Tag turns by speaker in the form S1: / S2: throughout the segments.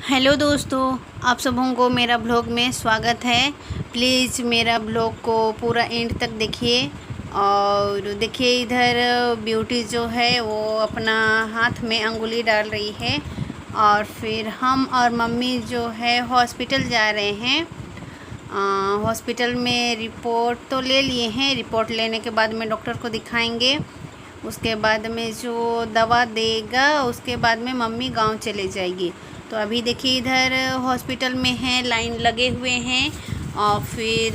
S1: Hello दोस्तों, आप सबों को मेरा ब्लॉग में स्वागत है। प्लीज़ मेरा ब्लॉग को पूरा एंड तक देखिए। और देखिए इधर ब्यूटी जो है वो अपना हाथ में अंगुली डाल रही है। और फिर हम और मम्मी जो है हॉस्पिटल जा रहे हैं। हॉस्पिटल में रिपोर्ट तो ले लिए हैं। रिपोर्ट लेने के बाद में डॉक्टर को दिखाएंगे। उसके बाद में जो दवा देगा उसके बाद में मम्मी गांव चले जाएगी। तो अभी देखिए इधर हॉस्पिटल में है, लाइन लगे हुए हैं। और फिर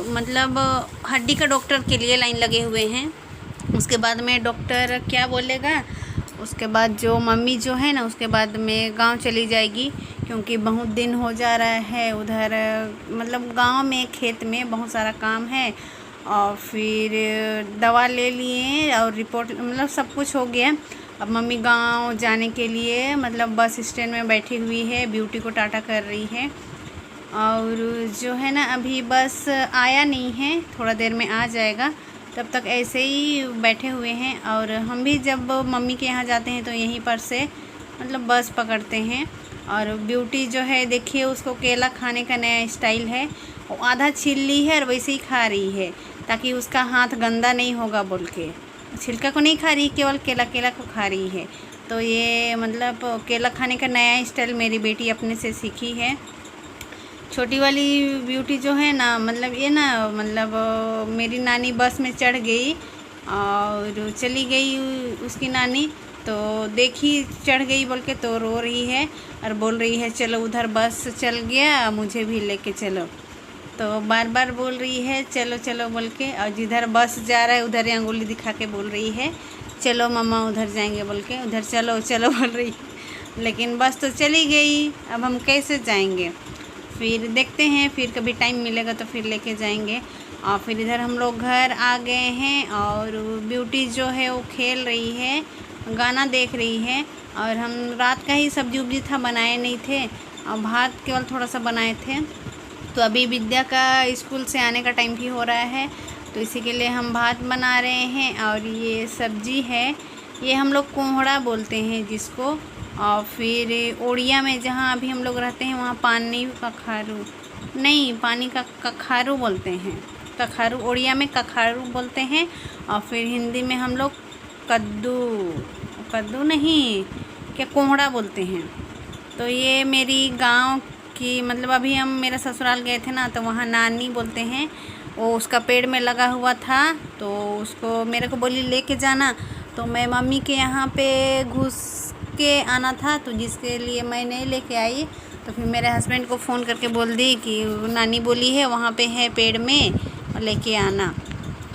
S1: मतलब हड्डी का डॉक्टर के लिए लाइन लगे हुए हैं। उसके बाद में डॉक्टर क्या बोलेगा, उसके बाद जो मम्मी जो है ना उसके बाद में गांव चली जाएगी। क्योंकि बहुत दिन हो जा रहा है उधर, मतलब गांव में खेत में बहुत सारा काम है। और फिर दवा ले लिए और रिपोर्ट मतलब सब कुछ हो गया। अब मम्मी गांव जाने के लिए मतलब बस स्टैंड में बैठी हुई है, ब्यूटी को टाटा कर रही है। और जो है ना अभी बस आया नहीं है, थोड़ा देर में आ जाएगा। तब तक ऐसे ही बैठे हुए हैं। और हम भी जब मम्मी के यहाँ जाते हैं तो यहीं पर से मतलब बस पकड़ते हैं। और ब्यूटी जो है देखिए उसको केला खाने का नया स्टाइल है। वो आधा छील ली है और वैसे ही खा रही है ताकि उसका हाथ गंदा नहीं होगा बोल के। छिलका को नहीं खा रही, केवल केला केला को खा रही है। तो ये मतलब केला खाने का नया स्टाइल मेरी बेटी अपने से सीखी है। छोटी वाली ब्यूटी जो है ना मतलब ये ना मतलब मेरी नानी बस में चढ़ गई और चली गई उसकी नानी। तो देखी चढ़ गई बोल के तो रो रही है और बोल रही है चलो उधर बस चल गया, मुझे भी लेके चलो। तो बार बार बोल रही है चलो चलो बोल के। और जिधर बस जा रहा है उधर ही अंगुली दिखा के बोल रही है चलो मम्मा उधर जाएंगे बोल के, उधर चलो चलो बोल रही है। लेकिन बस तो चली गई, अब हम कैसे जाएंगे। फिर देखते हैं, फिर कभी टाइम मिलेगा तो फिर लेके जाएंगे। और फिर इधर हम लोग घर आ गए हैं और ब्यूटी जो है वो खेल रही है, गाना देख रही है। और हम रात का ही सब्जी उब्जी था, बनाए नहीं थे और भात केवल थोड़ा सा बनाए थे। तो अभी विद्या का स्कूल से आने का टाइम भी हो रहा है तो इसी के लिए हम भात बना रहे हैं। और ये सब्जी है, ये हम लोग कोहड़ा बोलते हैं जिसको। और फिर ओड़िया में जहाँ अभी हम लोग रहते हैं वहाँ पानी कखारू नहीं, पानी का कखारू बोलते हैं। कखारू ओड़िया में कखारू बोलते हैं। और फिर हिंदी में हम लोग कद्दू कद्दू नहीं क्या कोहड़ा बोलते हैं। तो ये मेरी गांव की मतलब अभी हम मेरा ससुराल गए थे ना तो वहाँ नानी बोलते हैं। वो उसका पेड़ में लगा हुआ था तो उसको मेरे को बोली लेके जाना। तो मैं मम्मी के यहाँ पे घुस के आना था तो जिसके लिए मैं नहीं लेके आई। तो फिर मेरे हस्बैंड को फ़ोन करके बोल दी कि नानी बोली है वहाँ पे है पेड़ में और लेके आना।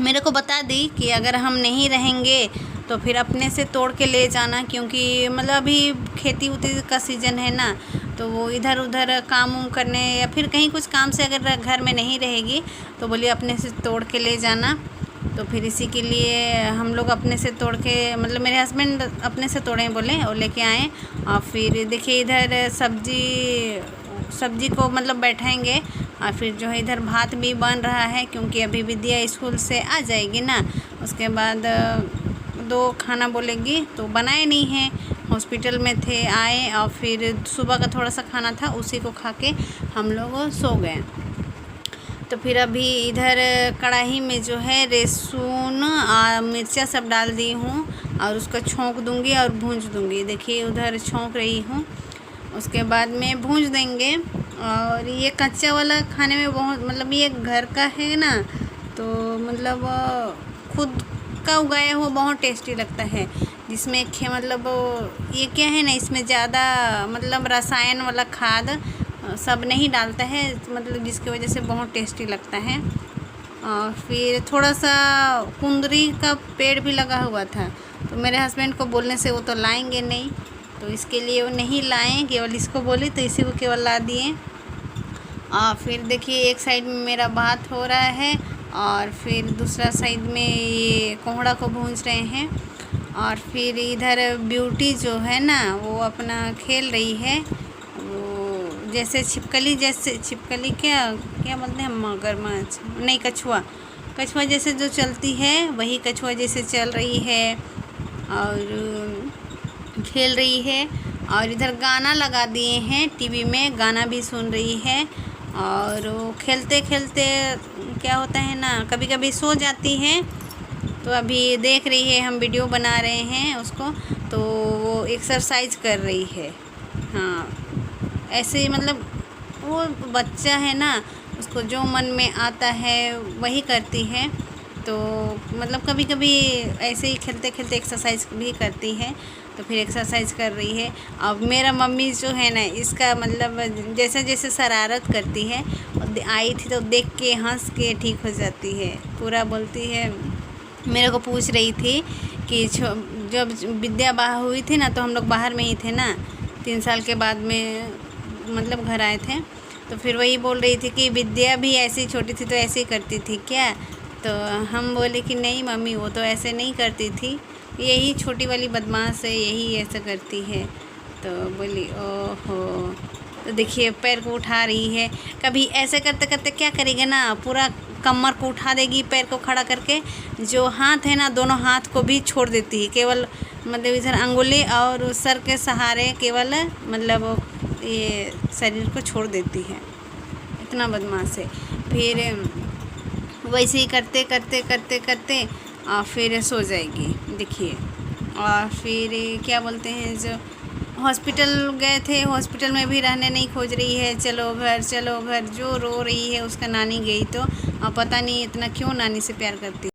S1: मेरे को बता दी कि अगर हम नहीं रहेंगे तो फिर अपने से तोड़ के ले जाना। क्योंकि मतलब अभी खेती उती का सीज़न है ना, तो वो इधर उधर काम उम करने या फिर कहीं कुछ काम से अगर घर में नहीं रहेगी तो बोलिए अपने से तोड़ के ले जाना। तो फिर इसी के लिए हम लोग अपने से तोड़ के मतलब मेरे हस्बैंड अपने से तोड़े बोले और लेके आए। और फिर देखिए इधर सब्जी को मतलब बैठाएंगे। और फिर जो है इधर भात भी बन रहा है क्योंकि अभी विद्या स्कूल से आ जाएगी ना, उसके बाद दो खाना बोलेगी। तो बनाए नहीं हैं, हॉस्पिटल में थे आए और फिर सुबह का थोड़ा सा खाना था उसी को खा के हम लोग सो गए। तो फिर अभी इधर कढ़ाई में जो है लहसुन और मिर्चा सब डाल दी हूँ और उसको छोंक दूँगी और भूंज दूँगी। देखिए उधर छोंक रही हूँ, उसके बाद में भूंज देंगे। और ये कच्चा वाला खाने में बहुत मतलब ये घर का है ना तो मतलब खुद का उगाया हुआ बहुत टेस्टी लगता है। जिसमें मतलब ये क्या है ना, इसमें ज़्यादा मतलब रसायन वाला खाद सब नहीं डालता है, मतलब जिसकी वजह से बहुत टेस्टी लगता है। और फिर थोड़ा सा कुंदरी का पेड़ भी लगा हुआ था तो मेरे हस्बैंड को बोलने से वो तो लाएंगे नहीं, तो इसके लिए वो नहीं लाए, केवल इसको बोली तो इसी को केवल ला दिए। और फिर देखिए एक साइड में मेरा भात हो रहा है और फिर दूसरा साइड में ये कोहड़ा को भूंज रहे हैं। और फिर इधर ब्यूटी जो है ना वो अपना खेल रही है, वो जैसे छिपकली क्या क्या बोलते हैं, मगरमच्छ नहीं कछुआ जैसे जो चलती है वही कछुआ जैसे चल रही है और खेल रही है। और इधर गाना लगा दिए हैं, टीवी में गाना भी सुन रही है। और वो खेलते खेलते क्या होता है ना, कभी कभी सो जाती है। तो अभी देख रही है, हम वीडियो बना रहे हैं उसको, तो वो एक्सरसाइज कर रही है। हाँ, ऐसे ही मतलब वो बच्चा है ना, उसको जो मन में आता है वही करती है। तो मतलब कभी कभी ऐसे ही खेलते खेलते एक्सरसाइज भी करती है। तो फिर एक्सरसाइज कर रही है। अब मेरा मम्मी जो है ना, इसका मतलब जैसे जैसे शरारत करती है, आई थी तो देख के हंस के ठीक हो जाती है। पूरा बोलती है, मेरे को पूछ रही थी कि जब विद्या बाहर हुई थी ना, तो हम लोग बाहर में ही थे ना, 3 साल के बाद में मतलब घर आए थे। तो फिर वही बोल रही थी कि विद्या भी ऐसी छोटी थी तो ऐसे ही करती थी क्या। तो हम बोले कि नहीं मम्मी, वो तो ऐसे नहीं करती थी, यही छोटी वाली बदमाश है, यही ऐसा करती है। तो बोली ओहो। तो देखिए पैर को उठा रही है। कभी ऐसे करते करते क्या करेगी ना, पूरा कमर को उठा देगी, पैर को खड़ा करके जो हाथ है ना, दोनों हाथ को भी छोड़ देती है। केवल मतलब इधर अंगुली और सर के सहारे केवल मतलब ये शरीर को छोड़ देती है। इतना बदमाश है। फिर वैसे ही करते करते करते करते और फिर सो जाएगी। देखिए, और फिर क्या बोलते हैं, जो हॉस्पिटल गए थे, हॉस्पिटल में भी रहने नहीं खोज रही है। चलो घर चलो घर, जो रो रही है उसका नानी गई तो। पता नहीं इतना क्यों नानी से प्यार करती है।